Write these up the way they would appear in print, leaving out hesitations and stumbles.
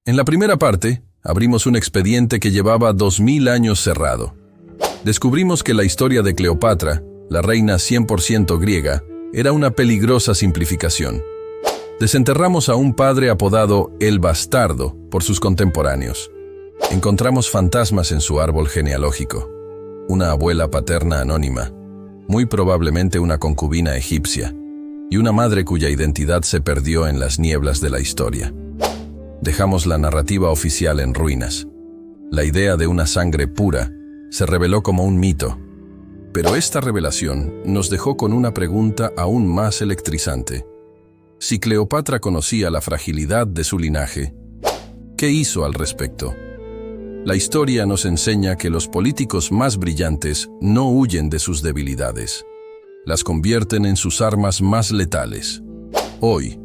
En la primera parte, abrimos un expediente que llevaba 2000 años cerrado. Descubrimos que la historia de Cleopatra, la reina 100% griega, era una peligrosa simplificación. Desenterramos a un padre apodado El Bastardo por sus contemporáneos. Encontramos fantasmas en su árbol genealógico. Una abuela paterna anónima, muy probablemente una concubina egipcia, y una madre cuya identidad se perdió en las nieblas de la historia. Dejamos la narrativa oficial en ruinas. La idea de una sangre pura se reveló como un mito. Pero esta revelación nos dejó con una pregunta aún más electrizante. Si Cleopatra conocía la fragilidad de su linaje, ¿qué hizo al respecto? La historia nos enseña que los políticos más brillantes no huyen de sus debilidades. Las convierten en sus armas más letales. Hoy,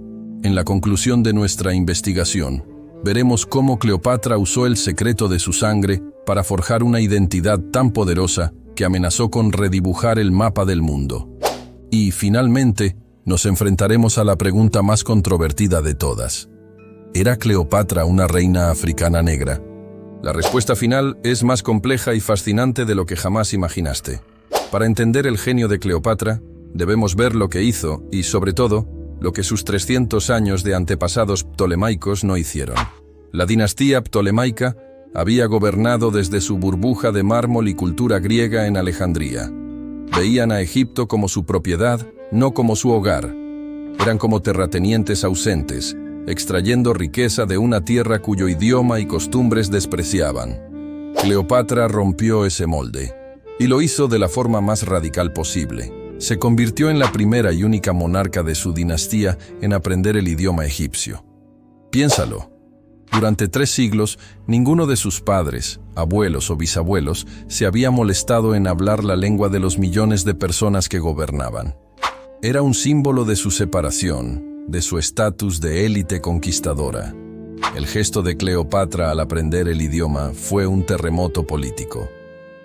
en la conclusión de nuestra investigación, veremos cómo Cleopatra usó el secreto de su sangre para forjar una identidad tan poderosa que amenazó con redibujar el mapa del mundo. Y, finalmente, nos enfrentaremos a la pregunta más controvertida de todas. ¿Era Cleopatra una reina africana negra? La respuesta final es más compleja y fascinante de lo que jamás imaginaste. Para entender el genio de Cleopatra, debemos ver lo que hizo y, sobre todo, lo que sus 300 años de antepasados ptolemaicos no hicieron. La dinastía ptolemaica había gobernado desde su burbuja de mármol y cultura griega en Alejandría. Veían a Egipto como su propiedad, no como su hogar. Eran como terratenientes ausentes, extrayendo riqueza de una tierra cuyo idioma y costumbres despreciaban. Cleopatra rompió ese molde, y lo hizo de la forma más radical posible. Se convirtió en la primera y única monarca de su dinastía en aprender el idioma egipcio. Piénsalo. Durante 3 siglos, ninguno de sus padres, abuelos o bisabuelos se había molestado en hablar la lengua de los millones de personas que gobernaban. Era un símbolo de su separación, de su estatus de élite conquistadora. El gesto de Cleopatra al aprender el idioma fue un terremoto político.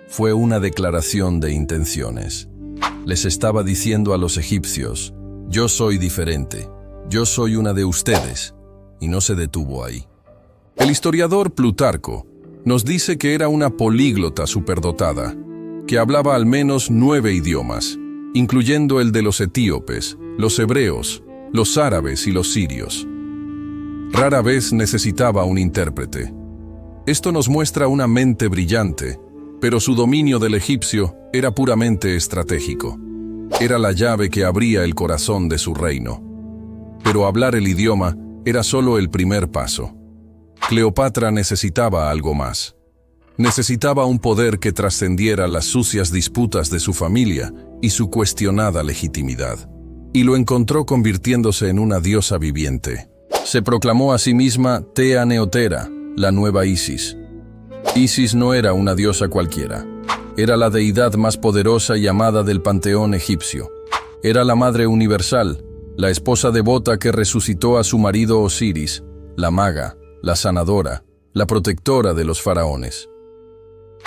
Fue una declaración de intenciones. Les estaba diciendo a los egipcios: yo soy diferente, yo soy una de ustedes, y no se detuvo ahí. El historiador Plutarco nos dice que era una políglota superdotada, que hablaba al menos 9 idiomas, incluyendo el de los etíopes, los hebreos, los árabes y los sirios. Rara vez necesitaba un intérprete. Esto nos muestra una mente brillante, pero su dominio del egipcio era puramente estratégico. Era la llave que abría el corazón de su reino. Pero hablar el idioma era solo el primer paso. Cleopatra necesitaba algo más. Necesitaba un poder que trascendiera las sucias disputas de su familia y su cuestionada legitimidad. Y lo encontró convirtiéndose en una diosa viviente. Se proclamó a sí misma Tea Neotera, la nueva Isis. Isis no era una diosa cualquiera. Era la deidad más poderosa y amada del panteón egipcio. Era la madre universal, la esposa devota que resucitó a su marido Osiris, la maga, la sanadora, la protectora de los faraones.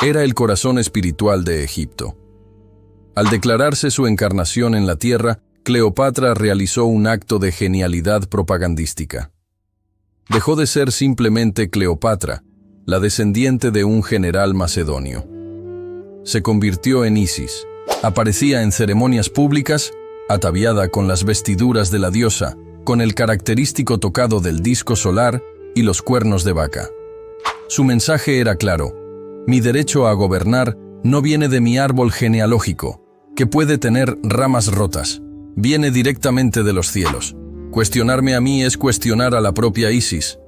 Era el corazón espiritual de Egipto. Al declararse su encarnación en la tierra, Cleopatra realizó un acto de genialidad propagandística. Dejó de ser simplemente Cleopatra, la descendiente de un general macedonio. Se convirtió en Isis. Aparecía en ceremonias públicas, ataviada con las vestiduras de la diosa, con el característico tocado del disco solar y los cuernos de vaca. Su mensaje era claro: mi derecho a gobernar no viene de mi árbol genealógico, que puede tener ramas rotas. Viene directamente de los cielos. Cuestionarme a mí es cuestionar a la propia Isis.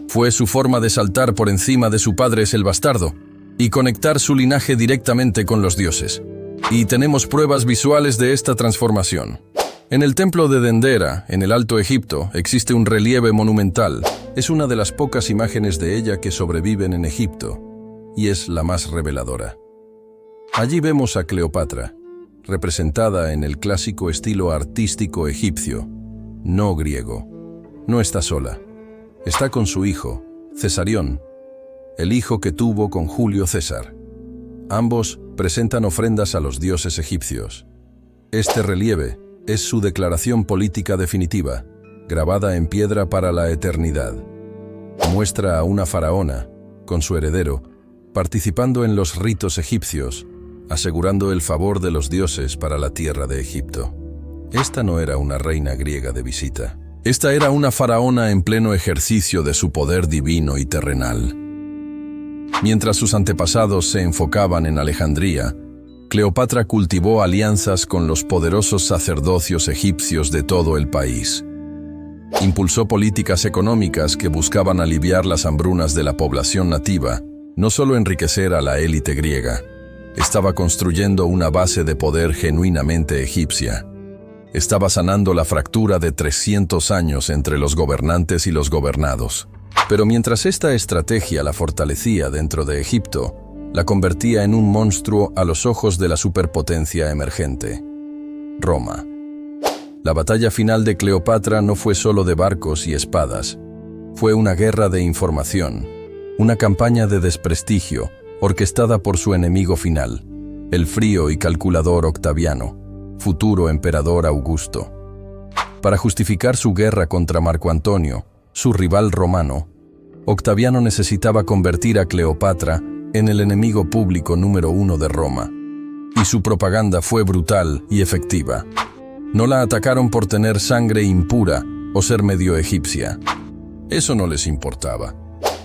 Fue su forma de saltar por encima de su padre el bastardo y conectar su linaje directamente con los dioses. Y tenemos pruebas visuales de esta transformación. En el templo de Dendera, en el Alto Egipto, existe un relieve monumental. Es una de las pocas imágenes de ella que sobreviven en Egipto, y es la más reveladora. Allí vemos a Cleopatra, representada en el clásico estilo artístico egipcio, no griego. No está sola. Está con su hijo, Cesarión, el hijo que tuvo con Julio César. Ambos presentan ofrendas a los dioses egipcios. Este relieve es su declaración política definitiva, grabada en piedra para la eternidad. Muestra a una faraona, con su heredero, participando en los ritos egipcios, asegurando el favor de los dioses para la tierra de Egipto. Esta no era una reina griega de visita. Esta era una faraona en pleno ejercicio de su poder divino y terrenal. Mientras sus antepasados se enfocaban en Alejandría, Cleopatra cultivó alianzas con los poderosos sacerdocios egipcios de todo el país. Impulsó políticas económicas que buscaban aliviar las hambrunas de la población nativa, no solo enriquecer a la élite griega. Estaba construyendo una base de poder genuinamente egipcia. Estaba sanando la fractura de 300 años entre los gobernantes y los gobernados. Pero mientras esta estrategia la fortalecía dentro de Egipto, la convertía en un monstruo a los ojos de la superpotencia emergente, Roma. La batalla final de Cleopatra no fue solo de barcos y espadas. Fue una guerra de información, una campaña de desprestigio orquestada por su enemigo final, el frío y calculador Octaviano, futuro emperador Augusto. Para justificar su guerra contra Marco Antonio, su rival romano, Octaviano necesitaba convertir a Cleopatra en el enemigo público número 1 de Roma. Y su propaganda fue brutal y efectiva. No la atacaron por tener sangre impura o ser medio egipcia. Eso no les importaba.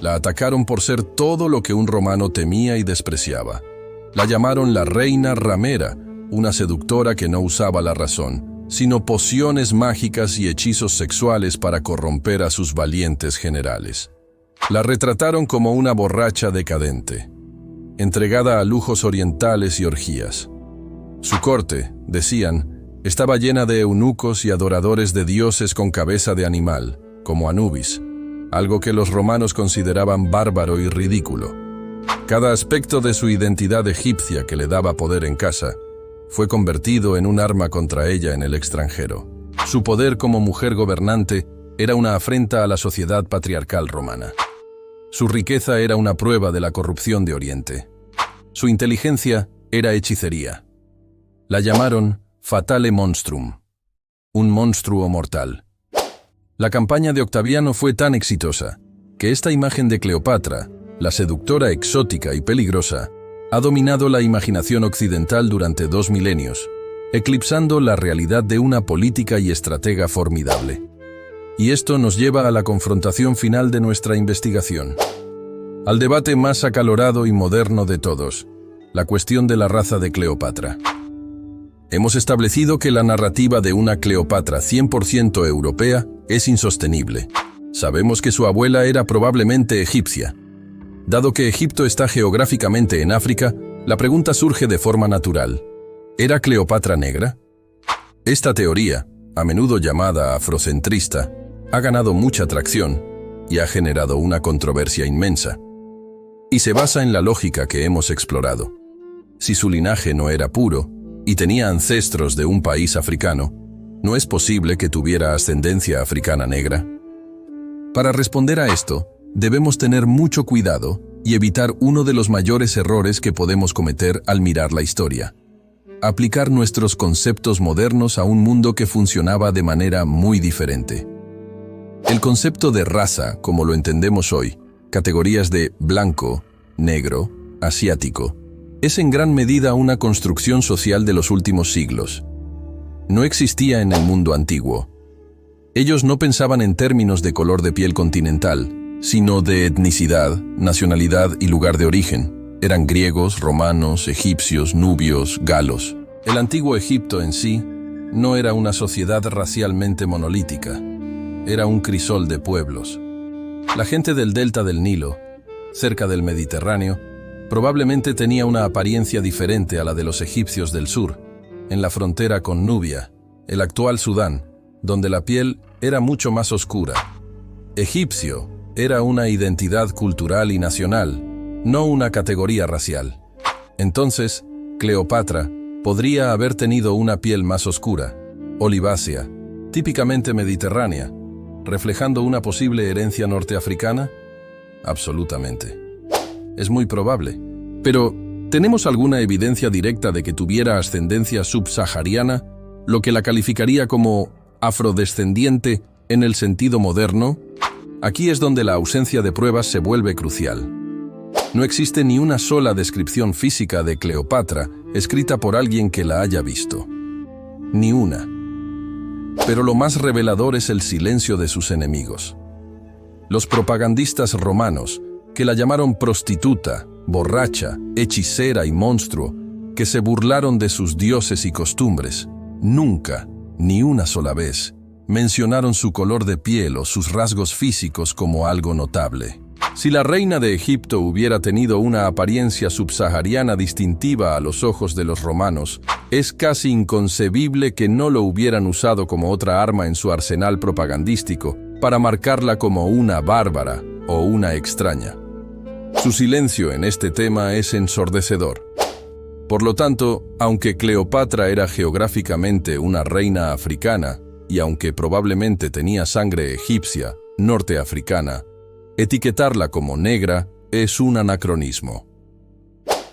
La atacaron por ser todo lo que un romano temía y despreciaba. La llamaron la reina ramera, una seductora que no usaba la razón, sino pociones mágicas y hechizos sexuales para corromper a sus valientes generales. La retrataron como una borracha decadente, entregada a lujos orientales y orgías. Su corte, decían, estaba llena de eunucos y adoradores de dioses con cabeza de animal, como Anubis, algo que los romanos consideraban bárbaro y ridículo. Cada aspecto de su identidad egipcia que le daba poder en casa fue convertido en un arma contra ella en el extranjero. Su poder como mujer gobernante era una afrenta a la sociedad patriarcal romana. Su riqueza era una prueba de la corrupción de Oriente. Su inteligencia era hechicería. La llamaron Fatale Monstrum, un monstruo mortal. La campaña de Octaviano fue tan exitosa que esta imagen de Cleopatra, la seductora exótica y peligrosa, ha dominado la imaginación occidental durante 2 milenios, eclipsando la realidad de una política y estratega formidable. Y esto nos lleva a la confrontación final de nuestra investigación. Al debate más acalorado y moderno de todos, la cuestión de la raza de Cleopatra. Hemos establecido que la narrativa de una Cleopatra 100% europea es insostenible. Sabemos que su abuela era probablemente egipcia. Dado que Egipto está geográficamente en África, la pregunta surge de forma natural. ¿Era Cleopatra negra? Esta teoría, a menudo llamada afrocentrista, ha ganado mucha tracción y ha generado una controversia inmensa. Y se basa en la lógica que hemos explorado. Si su linaje no era puro y tenía ancestros de un país africano, ¿no es posible que tuviera ascendencia africana negra? Para responder a esto, debemos tener mucho cuidado y evitar uno de los mayores errores que podemos cometer al mirar la historia: aplicar nuestros conceptos modernos a un mundo que funcionaba de manera muy diferente. El concepto de raza, como lo entendemos hoy, categorías de blanco, negro, asiático, es en gran medida una construcción social de los últimos siglos. No existía en el mundo antiguo. Ellos no pensaban en términos de color de piel continental, sino de etnicidad, nacionalidad y lugar de origen. Eran griegos, romanos, egipcios, nubios, galos. El antiguo Egipto en sí no era una sociedad racialmente monolítica. Era un crisol de pueblos. La gente del delta del Nilo, cerca del Mediterráneo, probablemente tenía una apariencia diferente a la de los egipcios del sur, en la frontera con Nubia, el actual Sudán, donde la piel era mucho más oscura. Egipcio era una identidad cultural y nacional, no una categoría racial. Entonces, Cleopatra podría haber tenido una piel más oscura, olivácea, típicamente mediterránea, reflejando una posible herencia norteafricana. Absolutamente. Es muy probable. Pero, ¿tenemos alguna evidencia directa de que tuviera ascendencia subsahariana, lo que la calificaría como afrodescendiente en el sentido moderno? Aquí es donde la ausencia de pruebas se vuelve crucial. No existe ni una sola descripción física de Cleopatra escrita por alguien que la haya visto. Ni una. Pero lo más revelador es el silencio de sus enemigos. Los propagandistas romanos, que la llamaron prostituta, borracha, hechicera y monstruo, que se burlaron de sus dioses y costumbres, nunca, ni una sola vez, mencionaron su color de piel o sus rasgos físicos como algo notable. Si la reina de Egipto hubiera tenido una apariencia subsahariana distintiva a los ojos de los romanos, es casi inconcebible que no lo hubieran usado como otra arma en su arsenal propagandístico para marcarla como una bárbara o una extraña. Su silencio en este tema es ensordecedor. Por lo tanto, aunque Cleopatra era geográficamente una reina africana, y aunque probablemente tenía sangre egipcia, norteafricana, etiquetarla como negra es un anacronismo.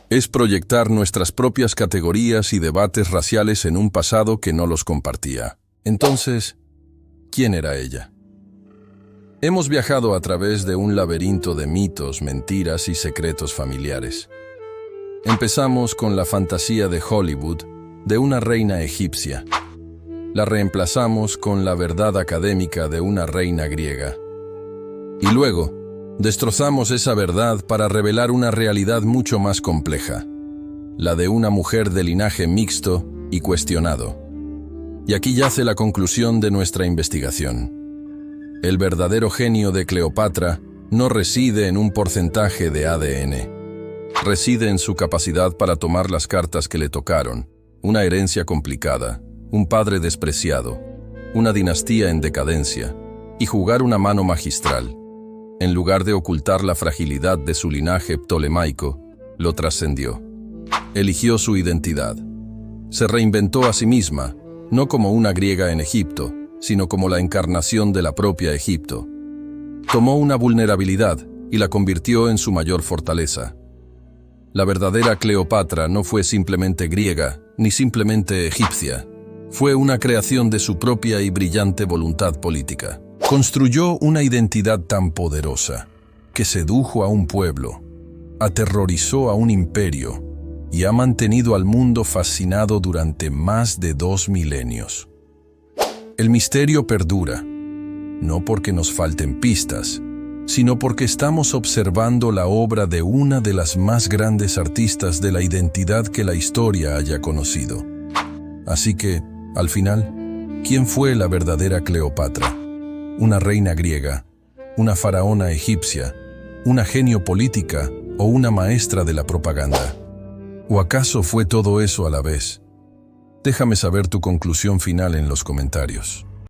Es proyectar nuestras propias categorías y debates raciales en un pasado que no los compartía. Entonces, ¿quién era ella? Hemos viajado a través de un laberinto de mitos, mentiras y secretos familiares. Empezamos con la fantasía de Hollywood de una reina egipcia. La reemplazamos con la verdad académica de una reina griega. Y luego, destrozamos esa verdad para revelar una realidad mucho más compleja, la de una mujer de linaje mixto y cuestionado. Y aquí yace la conclusión de nuestra investigación. El verdadero genio de Cleopatra no reside en un porcentaje de ADN. Reside en su capacidad para tomar las cartas que le tocaron, una herencia complicada, un padre despreciado, una dinastía en decadencia, y jugar una mano magistral. En lugar de ocultar la fragilidad de su linaje ptolemaico, lo trascendió. Eligió su identidad. Se reinventó a sí misma, no como una griega en Egipto, sino como la encarnación de la propia Egipto. Tomó una vulnerabilidad y la convirtió en su mayor fortaleza. La verdadera Cleopatra no fue simplemente griega, ni simplemente egipcia. Fue una creación de su propia y brillante voluntad política. Construyó una identidad tan poderosa que sedujo a un pueblo, aterrorizó a un imperio y ha mantenido al mundo fascinado durante más de 2 milenios. El misterio perdura, no porque nos falten pistas, sino porque estamos observando la obra de una de las más grandes artistas de la identidad que la historia haya conocido. Así que, al final, ¿quién fue la verdadera Cleopatra? ¿Una reina griega, una faraona egipcia, una genio política o una maestra de la propaganda? ¿O acaso fue todo eso a la vez? Déjame saber tu conclusión final en los comentarios.